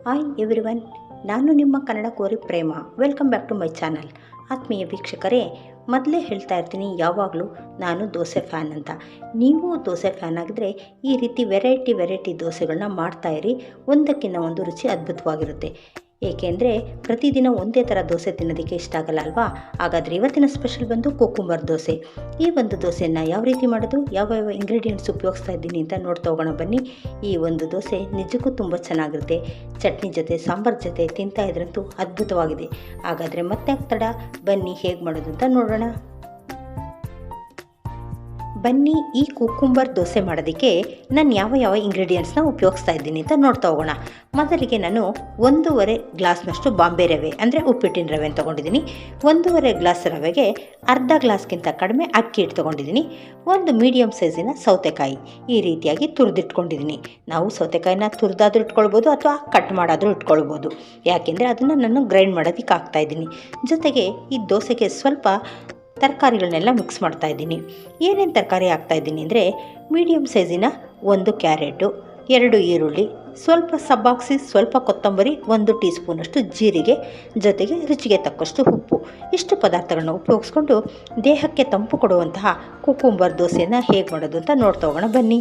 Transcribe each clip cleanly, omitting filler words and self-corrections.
Hi everyone, ನಾನು ನಿಮ್ಮ ಕನ್ನಡ ಕೋರಿ Prema. Welcome back to my channel. ಆತ್ಮೀಯ ವೀಕ್ಷಕರೇ, ಮೊದಲೇ ಹೇಳ್ತಾ ಇರ್ತೀನಿ ಯಾವಾಗಲೂ ನಾನು ದೋಸೆ ಫ್ಯಾನ್ ಅಂತ. ನೀವು ದೋಸೆ ಫ್ಯಾನ್ ಆಗಿದ್ರೆ ಈ ರೀತಿ ವೆರೈಟಿ ದೋಸೆಗಳನ್ನ ಮಾಡ್ತಾಯಿರಿ. ಒಂದಕ್ಕಿಂತ ಒಂದು ರುಚಿ ಅದ್ಭುತವಾಗಿರುತ್ತೆ. ಏಕೆಂದರೆ ಪ್ರತಿದಿನ ಒಂದೇ ಥರ ದೋಸೆ ತಿನ್ನೋದಕ್ಕೆ ಇಷ್ಟ ಆಗಲ್ಲ ಅಲ್ವಾ? ಹಾಗಾದರೆ ಇವತ್ತಿನ ಸ್ಪೆಷಲ್ ಬಂದು ಕುಕ್ಕುಂಬರ್ ದೋಸೆ. ಈ ಒಂದು ದೋಸೆಯನ್ನು ಯಾವ ರೀತಿ ಮಾಡೋದು, ಯಾವ ಇಂಗ್ರೀಡಿಯೆಂಟ್ಸ್ ಉಪಯೋಗಿಸ್ತಾ ಇದ್ದೀನಿ ಅಂತ ನೋಡ್ತಾ ಹೋಗೋಣ ಬನ್ನಿ. ಈ ಒಂದು ದೋಸೆ ನಿಜಕ್ಕೂ ತುಂಬ ಚೆನ್ನಾಗಿರುತ್ತೆ. ಚಟ್ನಿ ಜೊತೆ, ಸಾಂಬಾರು ಜೊತೆ ತಿಂತಾ ಇದ್ರಂತೂ ಅದ್ಭುತವಾಗಿದೆ. ಹಾಗಾದರೆ ಮತ್ತೆ ತಡ, ಬನ್ನಿ ಹೇಗೆ ಮಾಡೋದು ಅಂತ ನೋಡೋಣ. ಬನ್ನಿ, ಈ ಕುಕ್ಕುಂಬರ್ ದೋಸೆ ಮಾಡೋದಕ್ಕೆ ನಾನು ಯಾವ ಇಂಗ್ರೀಡಿಯೆಂಟ್ಸ್ನ ಉಪಯೋಗಿಸ್ತಾ ಇದ್ದೀನಿ ಅಂತ ನೋಡ್ತಾ ಹೋಗೋಣ. ಮೊದಲಿಗೆ ನಾನು 1.5 ಗ್ಲಾಸ್ನಷ್ಟು ಬಾಂಬೆ ರವೆ ಅಂದರೆ ಉಪ್ಪಿಟ್ಟಿನ ರವೆ ತೊಗೊಂಡಿದ್ದೀನಿ. 1.5 ಗ್ಲಾಸ್ ರವೆಗೆ ಅರ್ಧ ಗ್ಲಾಸ್ಗಿಂತ ಕಡಿಮೆ ಅಕ್ಕಿ ಹಿಟ್ಟು ತೊಗೊಂಡಿದ್ದೀನಿ. ಒಂದು ಮೀಡಿಯಮ್ ಸೈಜಿನ ಸೌತೆಕಾಯಿ ಈ ರೀತಿಯಾಗಿ ತುರಿದಿಟ್ಕೊಂಡಿದ್ದೀನಿ. ನಾವು ಸೌತೆಕಾಯಿನ ತುರಿದಾದ್ರೂ ಇಟ್ಕೊಳ್ಬೋದು ಅಥವಾ ಕಟ್ ಮಾಡಾದರೂ ಇಟ್ಕೊಳ್ಬೋದು. ಯಾಕೆಂದರೆ ಅದನ್ನು ನಾನು ಗ್ರೈಂಡ್ ಮಾಡೋದಕ್ಕೆ ಹಾಕ್ತಾಯಿದ್ದೀನಿ. ಜೊತೆಗೆ ಈ ದೋಸೆಗೆ ಸ್ವಲ್ಪ ತರಕಾರಿಗಳನ್ನೆಲ್ಲ ಮಿಕ್ಸ್ ಮಾಡ್ತಾಯಿದ್ದೀನಿ. ಏನೇನು ತರಕಾರಿ ಹಾಕ್ತಾಯಿದ್ದೀನಿ ಅಂದರೆ, ಮೀಡಿಯಮ್ ಸೈಜಿನ 1 ಕ್ಯಾರೆಟು, 2 ಈರುಳ್ಳಿ, ಸ್ವಲ್ಪ ಸಬ್ಬಾಕ್ಸಿ, ಸ್ವಲ್ಪ ಕೊತ್ತಂಬರಿ, 1 ಟೀ ಸ್ಪೂನಷ್ಟು ಜೀರಿಗೆ, ಜೊತೆಗೆ ರುಚಿಗೆ ತಕ್ಕಷ್ಟು ಉಪ್ಪು. ಇಷ್ಟು ಪದಾರ್ಥಗಳನ್ನ ಉಪಯೋಗಿಸ್ಕೊಂಡು ದೇಹಕ್ಕೆ ತಂಪು ಕೊಡುವಂತಹ ಕುಕ್ಕುಂಬರ್ ದೋಸೆಯನ್ನು ಹೇಗೆ ಮಾಡೋದು ಅಂತ ನೋಡ್ತಾ ಹೋಗೋಣ ಬನ್ನಿ.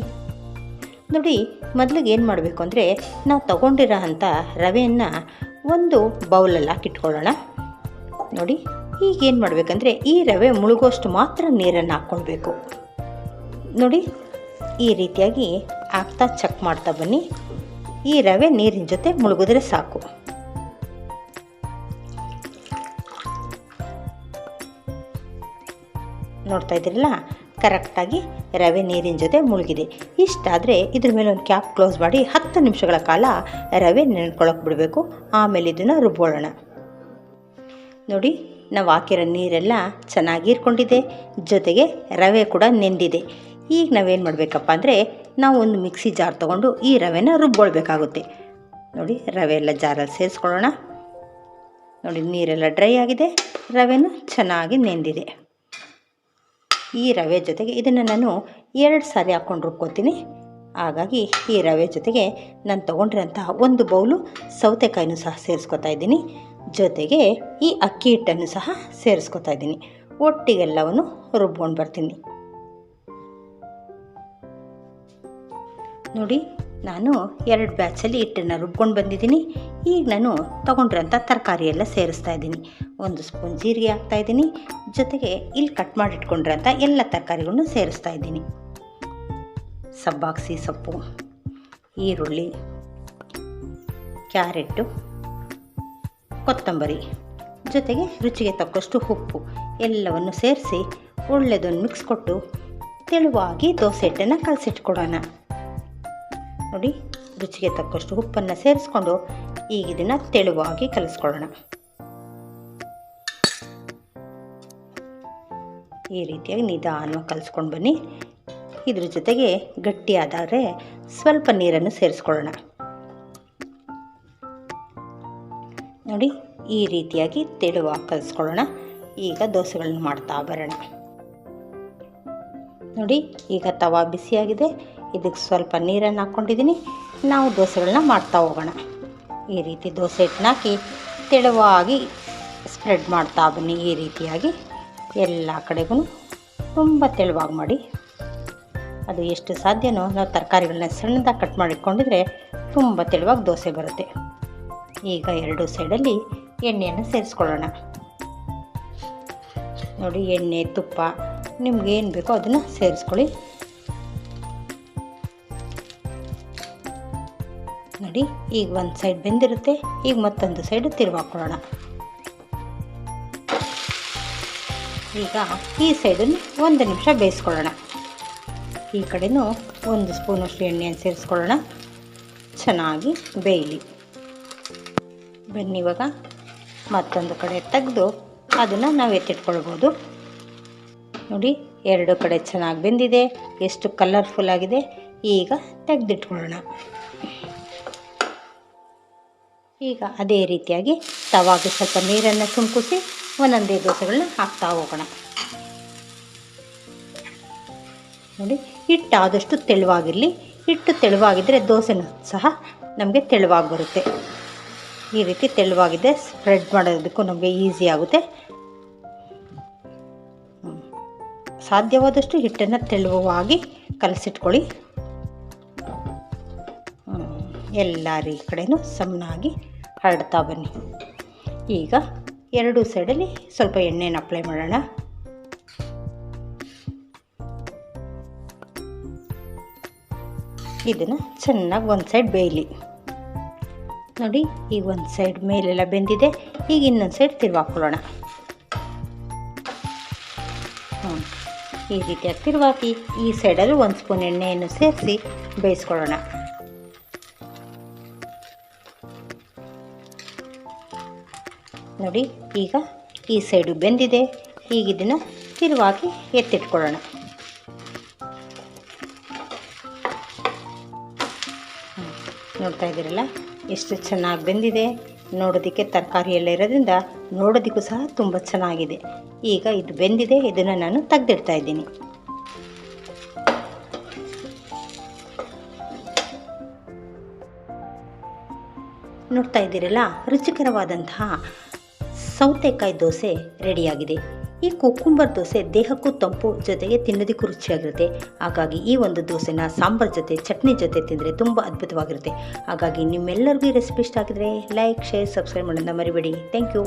ನೋಡಿ, ಮೊದಲಿಗೆ ಏನು ಮಾಡಬೇಕು ಅಂದರೆ, ನಾವು ತಗೊಂಡಿರೋ ಅಂಥ ರವೆಯನ್ನು ಒಂದು ಬೌಲಲ್ಲಿ ಹಾಕಿಟ್ಕೊಳ್ಳೋಣ. ನೋಡಿ, ಈಗೇನು ಮಾಡಬೇಕಂದ್ರೆ ಈ ರವೆ ಮುಳುಗೋಷ್ಟು ಮಾತ್ರ ನೀರನ್ನು ಹಾಕ್ಕೊಳ್ಬೇಕು. ನೋಡಿ, ಈ ರೀತಿಯಾಗಿ ಹಾಕ್ತಾ ಚೆಕ್ ಮಾಡ್ತಾ ಬನ್ನಿ. ಈ ರವೆ ನೀರಿನ ಜೊತೆ ಮುಳುಗಿದ್ರೆ ಸಾಕು. ನೋಡ್ತಾ ಇದ್ದೀರಲ್ಲ, ಕರೆಕ್ಟಾಗಿ ರವೆ ನೀರಿನ ಜೊತೆ ಮುಳುಗಿದೆ. ಇಷ್ಟಾದರೆ ಇದ್ರ ಮೇಲೆ ಒಂದು ಕ್ಯಾಪ್ ಕ್ಲೋಸ್ ಮಾಡಿ 10 ನಿಮಿಷಗಳ ಕಾಲ ರವೆ ನೆನ್ಕೊಳ್ಳೋಕೆ ಬಿಡಬೇಕು. ಆಮೇಲೆ ಇದನ್ನು ರುಬ್ಬೋಳೋಣ. ನೋಡಿ, ನಾವು ಹಾಕಿರೋ ನೀರೆಲ್ಲ ಚೆನ್ನಾಗಿ ಹೀರ್ಕೊಂಡಿದೆ, ಜೊತೆಗೆ ರವೆ ಕೂಡ ನೆಂದಿದೆ. ಈಗ ನಾವೇನು ಮಾಡಬೇಕಪ್ಪ ಅಂದರೆ, ನಾವು ಒಂದು ಮಿಕ್ಸಿ ಜಾರ್ ತೊಗೊಂಡು ಈ ರವೆನ ರುಬ್ಕೊಳ್ಬೇಕಾಗುತ್ತೆ. ನೋಡಿ, ರವೆ ಎಲ್ಲ ಜಾರಲ್ಲಿ ಸೇರಿಸ್ಕೊಳ್ಳೋಣ. ನೋಡಿ, ನೀರೆಲ್ಲ ಡ್ರೈ ಆಗಿದೆ, ರವೆನೂ ಚೆನ್ನಾಗಿ ನೆಂದಿದೆ. ಈ ರವೆ ಜೊತೆಗೆ ಇದನ್ನು ನಾನು 2 ಸಾರಿ ಹಾಕ್ಕೊಂಡು ರುಬ್ಕೋತೀನಿ. ಹಾಗಾಗಿ ಈ ರವೆ ಜೊತೆಗೆ ನಾನು ತೊಗೊಂಡಿರೋಂತಹ 1 ಬೌಲು ಸೌತೆಕಾಯಿನೂ ಸಹ ಸೇರಿಸ್ಕೊತಾ ಇದ್ದೀನಿ. ಜೊತೆಗೆ ಈ ಅಕ್ಕಿ ಹಿಟ್ಟನ್ನು ಸಹ ಸೇರಿಸ್ಕೊತಾ ಇದ್ದೀನಿ. ಒಟ್ಟಿಗೆಲ್ಲವನ್ನು ರುಬ್ಕೊಂಡು ಬರ್ತೀನಿ. ನೋಡಿ, ನಾನು 2 ಬ್ಯಾಚಲ್ಲಿ ಹಿಟ್ಟನ್ನು ರುಬ್ಕೊಂಡು ಬಂದಿದ್ದೀನಿ. ಈಗ ನಾನು ತೊಗೊಂಡಿರೋಂಥ ತರಕಾರಿ ಎಲ್ಲ ಸೇರಿಸ್ತಾ ಇದ್ದೀನಿ. 1 ಸ್ಪೂನ್ ಜೀರಿಗೆ ಹಾಕ್ತಾಯಿದ್ದೀನಿ. ಜೊತೆಗೆ ಇಲ್ಲಿ ಕಟ್ ಮಾಡಿ ಇಟ್ಕೊಂಡಿರೋಂಥ ಎಲ್ಲ ತರಕಾರಿಗಳನ್ನು ಸೇರಿಸ್ತಾ ಇದ್ದೀನಿ. ಸಬ್ಬಾಕ್ಸಿ ಸೊಪ್ಪು, ಈರುಳ್ಳಿ, ಕ್ಯಾರೆಟು, ಕೊತ್ತಂಬರಿ, ಜೊತೆಗೆ ರುಚಿಗೆ ತಕ್ಕಷ್ಟು ಉಪ್ಪು ಎಲ್ಲವನ್ನು ಸೇರಿಸಿ ಒಳ್ಳೆಯದನ್ನು ಮಿಕ್ಸ್ ಕೊಟ್ಟು ತೆಳುವಾಗಿ ದೋಸೆ ಹಿಟ್ಟನ್ನು ಕಲಸಿಟ್ಕೊಡೋಣ. ನೋಡಿ, ರುಚಿಗೆ ತಕ್ಕಷ್ಟು ಉಪ್ಪನ್ನು ಸೇರಿಸ್ಕೊಂಡು ಈಗ ಇದನ್ನು ತೆಳುವಾಗಿ ಕಲಿಸ್ಕೊಳ್ಳೋಣ. ಈ ರೀತಿಯಾಗಿ ನಿಧಾನವಾಗಿ ಕಲಿಸ್ಕೊಂಡು ಬನ್ನಿ. ಇದ್ರ ಜೊತೆಗೆ ಗಟ್ಟಿಯಾದರೆ ಸ್ವಲ್ಪ ನೀರನ್ನು ಸೇರಿಸ್ಕೊಳ್ಳೋಣ. ನೋಡಿ, ಈ ರೀತಿಯಾಗಿ ತೆಳುವಾಗಿ ಕಲಿಸ್ಕೊಳ್ಳೋಣ. ಈಗ ದೋಸೆಗಳನ್ನ ಮಾಡ್ತಾ ಬರೋಣ. ನೋಡಿ, ಈಗ ತವಾ ಬಿಸಿಯಾಗಿದೆ. ಇದಕ್ಕೆ ಸ್ವಲ್ಪ ನೀರನ್ನು ಹಾಕ್ಕೊಂಡಿದ್ದೀನಿ. ನಾವು ದೋಸೆಗಳನ್ನ ಮಾಡ್ತಾ ಹೋಗೋಣ. ಈ ರೀತಿ ದೋಸೆ ಹಿಟ್ಟನ್ನ ಹಾಕಿ ತೆಳುವಾಗಿ ಸ್ಪ್ರೆಡ್ ಮಾಡ್ತಾ ಬನ್ನಿ. ಈ ರೀತಿಯಾಗಿ ಎಲ್ಲ ಕಡೆಗೂ ತುಂಬ ತೆಳುವಾಗಿ ಮಾಡಿ. ಅದು ಎಷ್ಟು ಸಾಧ್ಯನೋ ನಾವು ತರಕಾರಿಗಳನ್ನ ಸಣ್ಣದಾಗಿ ಕಟ್ ಮಾಡಿಟ್ಕೊಂಡಿದ್ರೆ ತುಂಬ ತೆಳುವಾಗಿ ದೋಸೆ ಬರುತ್ತೆ. ಈಗ 2 ಸೈಡಲ್ಲಿ ಎಣ್ಣೆಯನ್ನು ಸೇರಿಸ್ಕೊಳ್ಳೋಣ. ನೋಡಿ, ಎಣ್ಣೆ, ತುಪ್ಪ ನಿಮ್ಗೇನು ಬೇಕೋ ಅದನ್ನು ಸೇರಿಸ್ಕೊಳ್ಳಿ. ನೋಡಿ, ಈಗ ಒಂದು ಸೈಡ್ ಬೆಂದಿರುತ್ತೆ. ಈಗ ಮತ್ತೊಂದು ಸೈಡು ತಿರುವಾಕೊಳ್ಳೋಣ. ಈಗ ಈ ಸೈಡನ್ನು 1 ನಿಮಿಷ ಬೇಯಿಸ್ಕೊಳ್ಳೋಣ. ಈ ಕಡೆನೂ 1 ಸ್ಪೂನಷ್ಟು ಎಣ್ಣೆಯನ್ನು ಸೇರಿಸ್ಕೊಳ್ಳೋಣ. ಚೆನ್ನಾಗಿ ಬೇಯಲಿ. ಬನ್ನಿ, ಇವಾಗ ಮತ್ತೊಂದು ಕಡೆ ತೆಗೆದು ಅದನ್ನು ನಾವು ಎತ್ತಿಟ್ಕೊಳ್ಬೋದು. ನೋಡಿ, 2 ಕಡೆ ಚೆನ್ನಾಗಿ ಬೆಂದಿದೆ, ಎಷ್ಟು ಕಲರ್ಫುಲ್ ಆಗಿದೆ. ಈಗ ತೆಗೆದಿಟ್ಕೊಳ್ಳೋಣ. ಈಗ ಅದೇ ರೀತಿಯಾಗಿ ತವಾಗೆ ಸ್ವಲ್ಪ ನೀರನ್ನು ಸುಮ್ಕಿಸಿ ಒಂದೊಂದೇ ದೋಸೆಗಳನ್ನ ಹಾಕ್ತಾ ಹೋಗೋಣ. ನೋಡಿ, ಹಿಟ್ಟು ಆದಷ್ಟು ತೆಳುವಾಗಿರಲಿ. ಹಿಟ್ಟು ತೆಳುವಾಗಿದ್ದರೆ ದೋಸೆನೂ ಸಹ ನಮಗೆ ತೆಳುವಾಗಿ ಬರುತ್ತೆ. ಈ ರೀತಿ ತೆಳುವಾಗಿದೆ, ಸ್ಪ್ರೆಡ್ ಮಾಡೋದಕ್ಕೂ ನಮಗೆ ಈಸಿ ಆಗುತ್ತೆ. ಸಾಧ್ಯವಾದಷ್ಟು ಹಿಟ್ಟನ್ನು ತೆಳುವಾಗಿ ಕಲಸಿಟ್ಕೊಳ್ಳಿ. ಎಲ್ಲರ ಕಡೆಯೂ ಸಮನಾಗಿ ಹರಡ್ತಾ ಬನ್ನಿ. ಈಗ ಎರಡೂ ಸೈಡಲ್ಲಿ ಸ್ವಲ್ಪ ಎಣ್ಣೆನ ಅಪ್ಲೈ ಮಾಡೋಣ. ಇದನ್ನು ಚೆನ್ನಾಗಿ ಒಂದು ಸೈಡ್ ಬೇಯಲಿ. ನೋಡಿ, ಈಗ ಒಂದು ಸೈಡ್ ಮೇಲೆಲ್ಲ ಬೆಂದಿದೆ. ಈಗ ಇನ್ನೊಂದು ಸೈಡ್ ತಿರುವಾಕೊಳ್ಳೋಣ. ಈ ರೀತಿಯಾಗಿ ತಿರುವಾಕಿ ಈ ಸೈಡಲ್ಲಿ ಒಂದು ಸ್ಪೂನ್ ಎಣ್ಣೆಯನ್ನು ಸೇರಿಸಿ ಬೇಯಿಸ್ಕೊಳ್ಳೋಣ. ನೋಡಿ, ಈಗ ಈ ಸೈಡು ಬೆಂದಿದೆ. ಈಗ ಇದನ್ನು ತಿರುವಾಗಿ ಎತ್ತಿಟ್ಕೊಳ್ಳೋಣ. ನೋಡ್ತಾ ಇದ್ದೀರಲ್ಲ ಎಷ್ಟು ಚೆನ್ನಾಗಿ ಬೆಂದಿದೆ. ನೋಡೋದಕ್ಕೆ ತರಕಾರಿ ಎಲ್ಲ ಇರೋದ್ರಿಂದ ನೋಡೋದಕ್ಕೂ ಸಹ ತುಂಬ ಚೆನ್ನಾಗಿದೆ. ಈಗ ಇದು ಬೆಂದಿದೆ, ಇದನ್ನು ನಾನು ತೆಗೆದಿಡ್ತಾ ಇದ್ದೀನಿ. ನೋಡ್ತಾ ಇದ್ದೀರಲ್ಲ, ರುಚಿಕರವಾದಂತಹ ಸೌತೆಕಾಯಿ ದೋಸೆ ರೆಡಿಯಾಗಿದೆ. ಈ ಕುಕ್ಕುಂಬರ್ ದೋಸೆ ದೇಹಕ್ಕೂ ತಂಪು, ಜೊತೆಗೆ ತಿನ್ನೋದಕ್ಕೂ ರುಚಿಯಾಗಿರುತ್ತೆ. ಹಾಗಾಗಿ ಈ ಒಂದು ದೋಸೆನ ಸಾಂಬಾರ್ ಜೊತೆ, ಚಟ್ನಿ ಜೊತೆ ತಿಂದರೆ ತುಂಬ ಅದ್ಭುತವಾಗಿರುತ್ತೆ. ಹಾಗಾಗಿ ನಿಮ್ಮೆಲ್ಲರಿಗೂ ಈ ರೆಸಿಪಿ ಇಷ್ಟ ಆಗಿದ್ರೆ ಲೈಕ್, ಶೇರ್, ಸಬ್ಸ್ಕ್ರೈಬ್ ಮಾಡೋದನ್ನ ಮರಿಬೇಡಿ. Thank you.